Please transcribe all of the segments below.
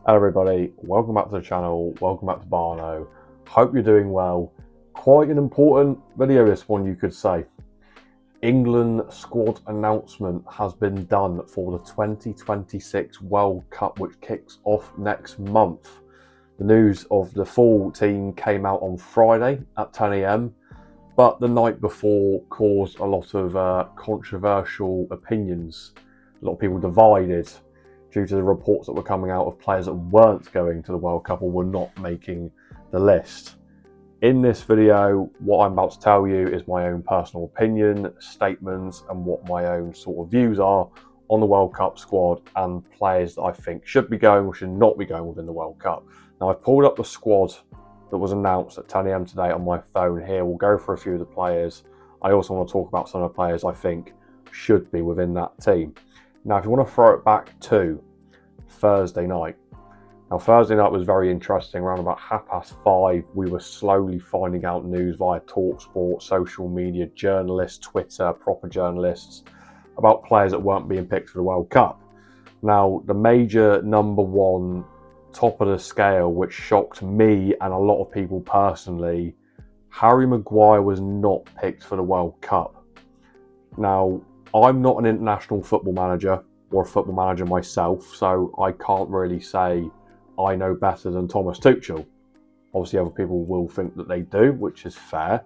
Hello everybody, welcome back to the channel, welcome back to BARNO. Hope you're doing well. Quite an important video this one, you could say. England squad announcement has been done for the 2026 World Cup, which kicks off next month. The news of the full team came out on Friday at 10 AM, but the night before caused a lot of controversial opinions. A lot of people divided due to the reports that were coming out of players that weren't going to the World Cup or were not making the list. In this video, what I'm about to tell you is my own personal opinion, statements, and what my own sort of views are on the World Cup squad and players that I think should be going or should not be going within the World Cup. Now, I've pulled up the squad that was announced at 10 AM today on my phone here. We'll go for a few of the players. I also want to talk about some of the players I think should be within that team. Now, if you want to throw it back to Thursday night. Now, Thursday night was very interesting. Around about 5:30, we were slowly finding out news via TalkSport, social media, journalists, Twitter, proper journalists, about players that weren't being picked for the World Cup. Now, the major number one, top of the scale, which shocked me and a lot of people personally, Harry Maguire was not picked for the World Cup. Now, I'm not an international football manager or a football manager myself, so I can't really say I know better than Thomas Tuchel. Obviously, other people will think that they do, which is fair.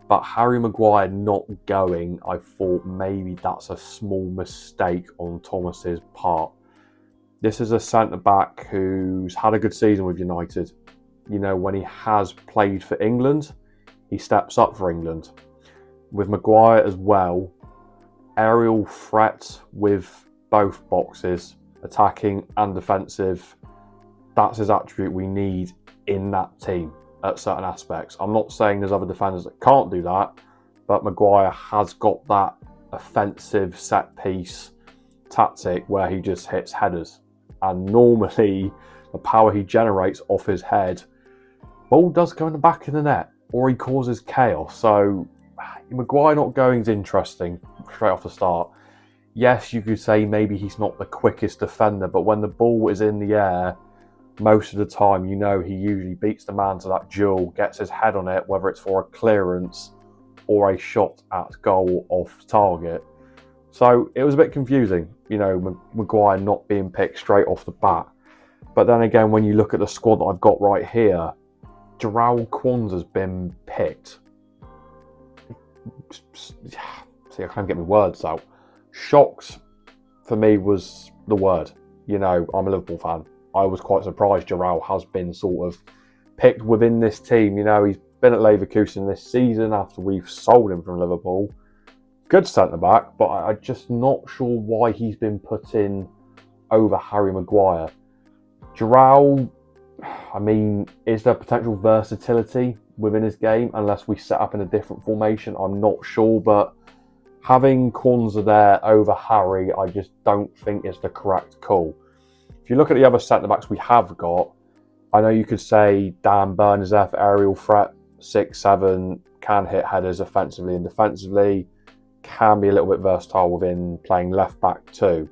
But Harry Maguire not going, I thought maybe that's a small mistake on Thomas's part. This is a centre-back who's had a good season with United. You know, when he has played for England, he steps up for England. With Maguire as well, aerial threat with both boxes, attacking and defensive. That's his attribute we need in that team at certain aspects. I'm not saying there's other defenders that can't do that, but Maguire has got that offensive set piece tactic where he just hits headers. And normally the power he generates off his head, ball does go in the back of the net or he causes chaos. So Maguire not going is interesting straight off the start. Yes, you could say maybe he's not the quickest defender, but when the ball is in the air, most of the time, you know, he usually beats the man to that duel, gets his head on it, whether it's for a clearance or a shot at goal off target. So it was a bit confusing, you know, Maguire not being picked straight off the bat. But then again, when you look at the squad that I've got right here, Jarrell Kwanzaa's been picked. See, I can't get my words out. Shocked for me was the word. You know, I'm a Liverpool fan. I was quite surprised Jarrell has been sort of picked within this team. You know, he's been at Leverkusen this season after we've sold him from Liverpool. Good centre-back, but I'm just not sure why he's been put in over Harry Maguire. Jarrell, I mean, is there potential versatility within his game unless we set up in a different formation? I'm not sure, but having Kwanzaa there over Harry, I just don't think is the correct call. If you look at the other centre-backs we have got, I know you could say Dan Burn is there for aerial threat, 6'7", can hit headers offensively and defensively, can be a little bit versatile within playing left-back too.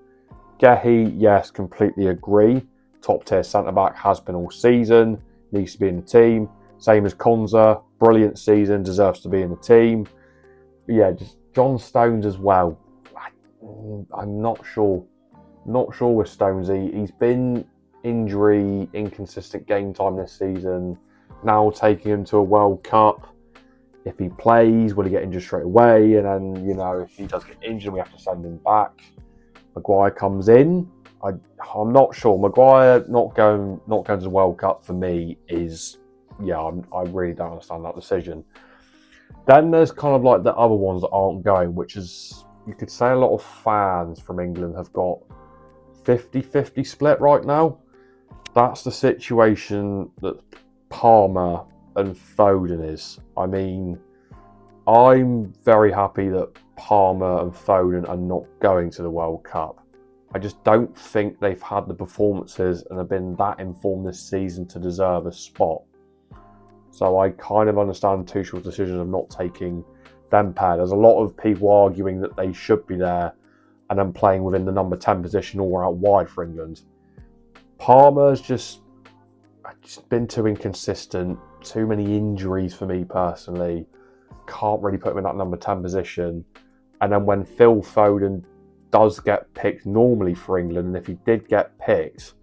Gehi, yes, completely agree. Top-tier centre-back, has been all season, needs to be in the team. Same as Kwanzaa, brilliant season, deserves to be in the team. But yeah, just John Stones as well. I'm not sure. Not sure with Stonesy. He's been injury, inconsistent game time this season. Now taking him to a World Cup. If he plays, will he get injured straight away? And then, you know, if he does get injured, we have to send him back. Maguire comes in. I'm not sure. Maguire not going to the World Cup for me is, yeah, I really don't understand that decision. Then there's kind of like the other ones that aren't going, which is, you could say a lot of fans from England have got 50-50 split right now. That's the situation that Palmer and Foden is. I mean, I'm very happy that Palmer and Foden are not going to the World Cup. I just don't think they've had the performances and have been that informed this season to deserve a spot. So I kind of understand Tuchel's decision of not taking them pair. There's a lot of people arguing that they should be there and then playing within the number 10 position or out wide for England. Palmer's just been too inconsistent, too many injuries for me personally. Can't really put him in that number 10 position. And then when Phil Foden does get picked normally for England, and if he did get picked,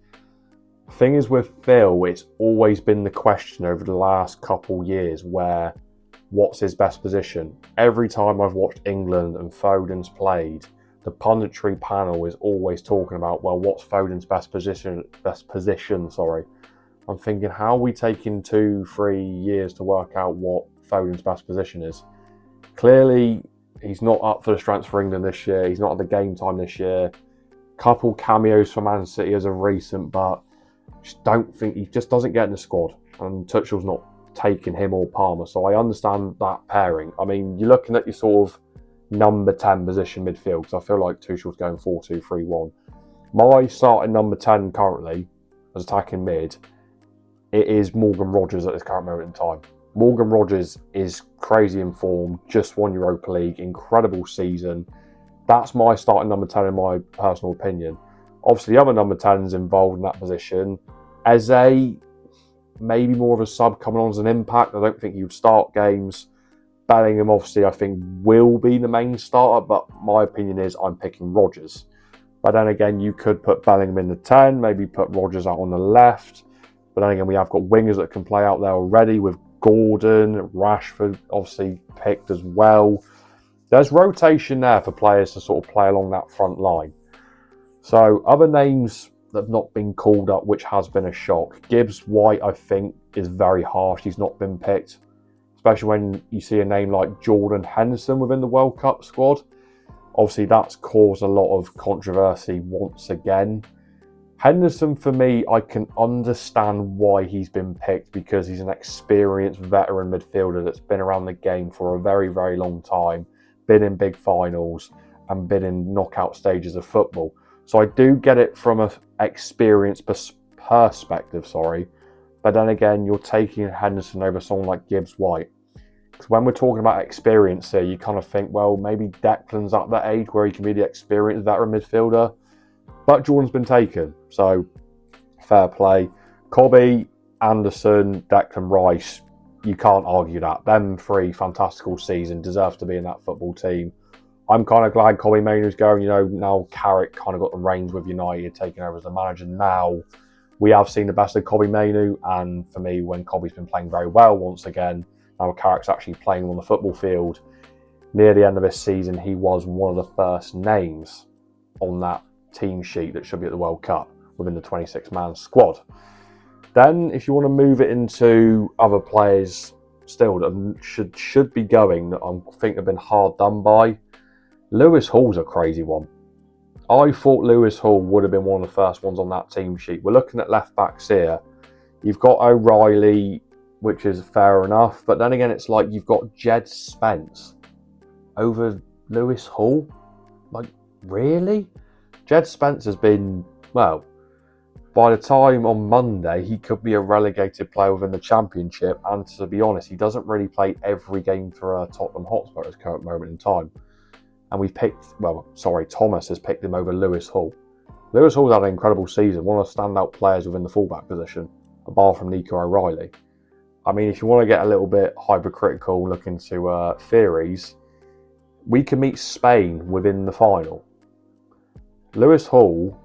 the thing is with Phil, it's always been the question over the last couple years where what's his best position? Every time I've watched England and Foden's played, the punditry panel is always talking about, well, what's Foden's best position? I'm thinking, how are we taking 2-3 years to work out what Foden's best position is? Clearly, he's not up for the strengths for England this year. He's not at the game time this year. Couple cameos for Man City as of recent, but just don't think he just doesn't get in the squad. And Tuchel's not taking him or Palmer, so I understand that pairing. I mean, you're looking at your sort of number 10 position midfield, because I feel like Tuchel's going 4-2-3-1. My starting number 10 currently, as attacking mid, it is Morgan Rogers at this current moment in time. Morgan Rogers is crazy in form, just won Europa League, incredible season. That's my starting number 10 in my personal opinion. Obviously, the other number 10s involved in that position. Eze, maybe more of a sub coming on as an impact. I don't think he would start games. Bellingham, obviously, I think will be the main starter, but my opinion is I'm picking Rogers. But then again, you could put Bellingham in the 10, maybe put Rogers out on the left. But then again, we have got wingers that can play out there already with Gordon, Rashford obviously picked as well. There's rotation there for players to sort of play along that front line. So other names that have not been called up, which has been a shock. Gibbs White, I think, is very harsh. He's not been picked, especially when you see a name like Jordan Henderson within the World Cup squad. Obviously, that's caused a lot of controversy once again. Henderson, for me, I can understand why he's been picked, because he's an experienced veteran midfielder that's been around the game for a very, very long time, been in big finals and been in knockout stages of football. So I do get it from an experience perspective, but then again, you're taking Henderson over someone like Gibbs White. Because when we're talking about experience here, you kind of think, well, maybe Declan's at that age where he can be the experienced veteran midfielder. But Jordan's been taken, so fair play. Cobby, Anderson, Declan Rice, you can't argue that. Them three, fantastical season, deserve to be in that football team. I'm kind of glad Cobby Mainoo's going. Now Carrick kind of got the reins with United, taking over as the manager. Now we have seen the best of Cobby Mainoo, and for me, when Cobby's been playing very well once again, now Carrick's actually playing on the football field. Near the end of this season, he was one of the first names on that team sheet that should be at the World Cup within the 26-man squad. Then, if you want to move it into other players still that should be going, that I think have been hard done by, Lewis Hall's a crazy one. I thought Lewis Hall would have been one of the first ones on that team sheet. We're looking at left backs here. You've got O'Reilly, which is fair enough, but then again, it's like you've got Jed Spence over Lewis Hall. Like, really? Jed Spence has been, well, by the time on Monday, he could be a relegated player within the Championship. And to be honest, he doesn't really play every game for Tottenham Hotspur at this current moment in time. And Thomas has picked him over Lewis Hall. Lewis Hall's had an incredible season, one of the standout players within the fullback position, apart from Nico O'Reilly. I mean, if you want to get a little bit hypercritical, look into theories, we can meet Spain within the final. Lewis Hall,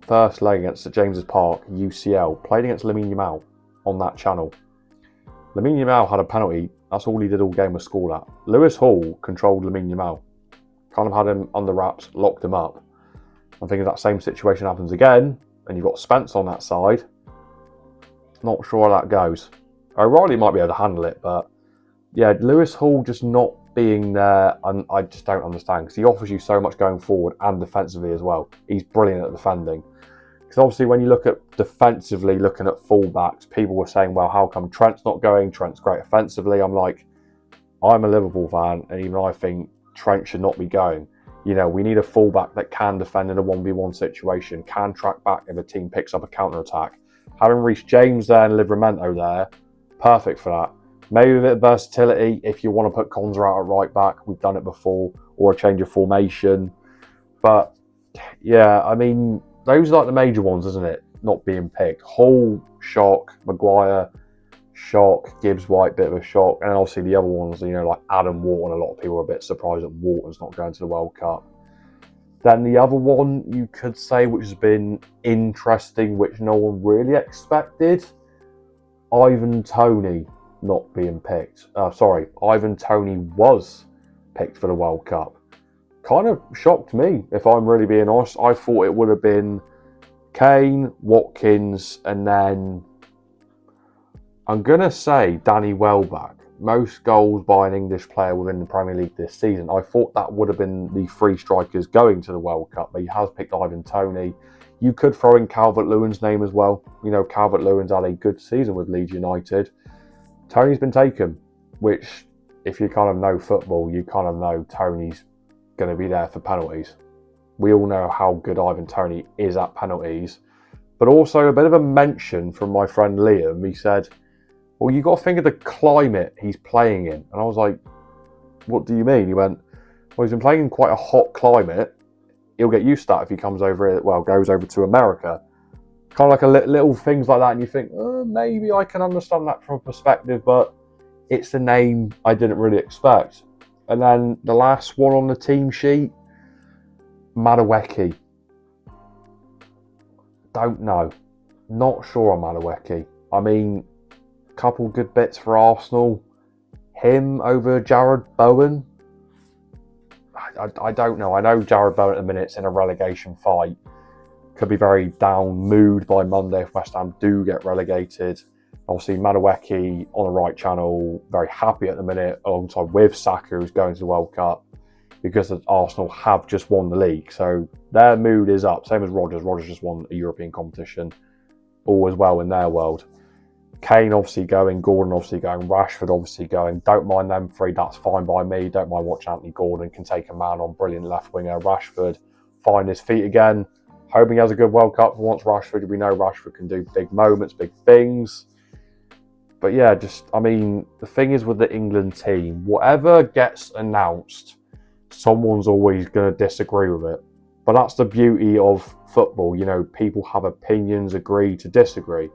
first leg against St James's Park, UCL, played against Lamine Yamal on that channel. Lamine Yamal had a penalty. That's all he did all game was score that. Lewis Hall controlled Lamine Yamal. Kind of had him under wraps, locked him up. I'm thinking that same situation happens again, and you've got Spence on that side. Not sure how that goes. O'Reilly might be able to handle it, but yeah, Lewis Hall just not being there, and I just don't understand, because he offers you so much going forward and defensively as well. He's brilliant at defending. Because obviously when you look at defensively, looking at fullbacks, people were saying, well, how come Trent's not going? Trent's great offensively. I'm like, I'm a Liverpool fan, and even I think Trent should not be going. We need a fullback that can defend in a 1v1 situation, can track back if a team picks up a counter-attack. Having Reece James there and Livramento there, perfect for that. Maybe a bit of versatility if you want to put Konza out at right back. We've done it before, or a change of formation. But yeah, I mean, those are like the major ones, isn't it? not being picked. Hull, shock. Maguire, shock. Gibbs-White, bit of a shock. And obviously the other ones, you know, like Adam Wharton, a lot of people are a bit surprised that Wharton's not going to the World Cup. Then the other one you could say, which has been interesting, which no one really expected, Ivan Toney not being picked. Ivan Toney was picked for the World Cup. Kind of shocked me, if I'm really being honest. I thought it would have been Kane, Watkins, and then I'm going to say Danny Welbeck. Most goals by an English player within the Premier League this season. I thought that would have been the three strikers going to the World Cup, but he has picked Ivan Toney. You could throw in Calvert-Lewin's name as well. You know, Calvert-Lewin's had a good season with Leeds United. Toney's been taken, which, if you kind of know football, you kind of know Toney's going to be there for penalties. We all know how good Ivan Toney is at penalties. But also a bit of a mention from my friend Liam. He said, well, you got to think of the climate he's playing in. And I was like, what do you mean? He went, well, he's been playing in quite a hot climate. He'll get used to that if he comes over here, goes over to America. Kind of like little things like that. And you think, maybe I can understand that from a perspective, but it's a name I didn't really expect. And then the last one on the team sheet, Madueke. Don't know. Not sure on Madueke. I mean, couple good bits for Arsenal. Him over Jared Bowen. I don't know. I know Jared Bowen at the minute's in a relegation fight. Could be very down mood by Monday if West Ham do get relegated. Obviously, Madueke on the right channel, very happy at the minute, alongside with Saka, who's going to the World Cup, because Arsenal have just won the league. So their mood is up. Same as Rodgers. Rodgers just won a European competition. All is well in their world. Kane obviously going, Gordon obviously going, Rashford obviously going. Don't mind them three, that's fine by me. Don't mind watching Anthony Gordon can take a man on, brilliant left winger. Rashford find his feet again. Hoping he has a good World Cup for once. Rashford, we know Rashford can do big moments, big things. But yeah, the thing is with the England team, whatever gets announced, someone's always going to disagree with it. But that's the beauty of football. You know, people have opinions, agree to disagree.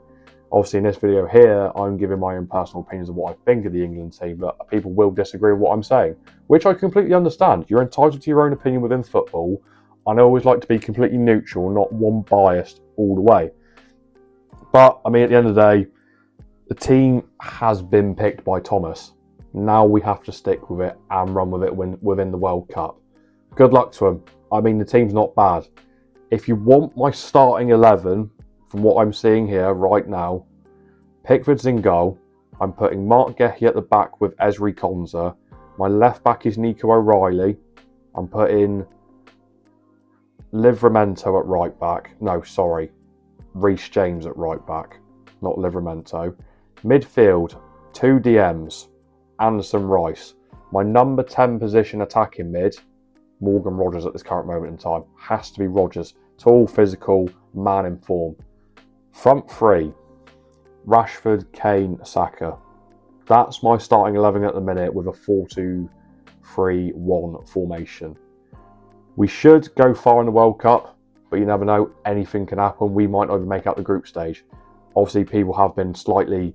Obviously, in this video here, I'm giving my own personal opinions of what I think of the England team, but people will disagree with what I'm saying, which I completely understand. You're entitled to your own opinion within football, and I always like to be completely neutral, not one biased all the way. But, I mean, at the end of the day, the team has been picked by Thomas. Now we have to stick with it and run with it within the World Cup. Good luck to him. I mean, the team's not bad. If you want my starting 11, from what I'm seeing here right now, Pickford's in goal. I'm putting Mark Gehi at the back with Ezri Konsa. My left back is Nico O'Reilly. I'm putting Livramento at right back. No, sorry. Reece James at right back, not Livramento. Midfield, 2 DMs, Anderson Rice. My number 10 position attacking mid, Morgan Rodgers at this current moment in time. Has to be Rodgers. Tall, physical, man in form. Front three, Rashford, Kane, Saka. That's my starting 11 at the minute with a 4-2-3-1 formation. We should go far in the World Cup, but you never know. Anything can happen. We might not even make out the group stage. Obviously, people have been slightly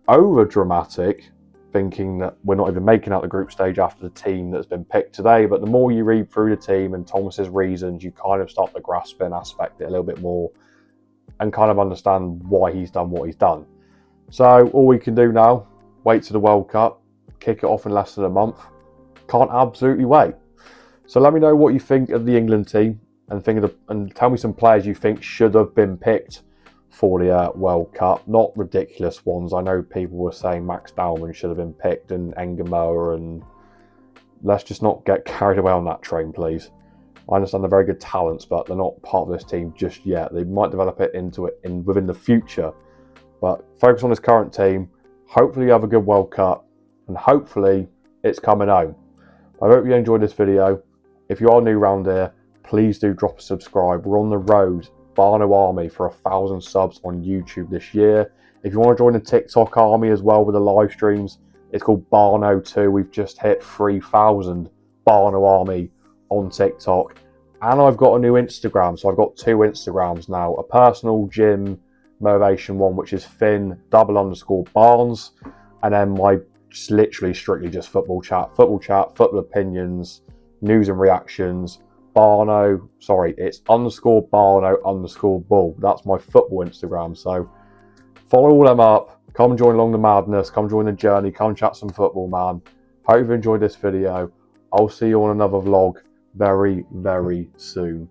over-dramatic, thinking that we're not even making out the group stage after the team that's been picked today. But the more you read through the team and Thomas's reasons, you kind of start to grasp and aspect it a little bit more and kind of understand why he's done what he's done. So all we can do now, wait to the World Cup, kick it off in less than a month. Can't absolutely wait. So let me know what you think of the England team and tell me some players you think should have been picked for the World Cup. Not ridiculous ones. I know people were saying Max Baumann should have been picked and Engemoa, and let's just not get carried away on that train, please. I understand they're very good talents, but they're not part of this team just yet. They might develop it into it within the future. But focus on this current team. Hopefully you have a good World Cup, and hopefully it's coming home. I hope you enjoyed this video. If you are new around here, please do drop a subscribe. We're on the road, BARNO Army, for 1,000 subs on YouTube this year. If you want to join the TikTok army as well with the live streams, it's called BARNO 2. We've just hit 3,000 BARNO Army on TikTok, And I've got a new Instagram. So I've got 2 Instagrams now. A personal gym motivation one, which is Finn_Barnes. And then my literally strictly just football chat, football opinions, news and reactions. BARNO, sorry, it's _BARNO_bull. That's my football Instagram. So follow all them up. Come join along the madness. Come join the journey. Come chat some football, man. Hope you've enjoyed this video. I'll see you on another vlog very, very soon.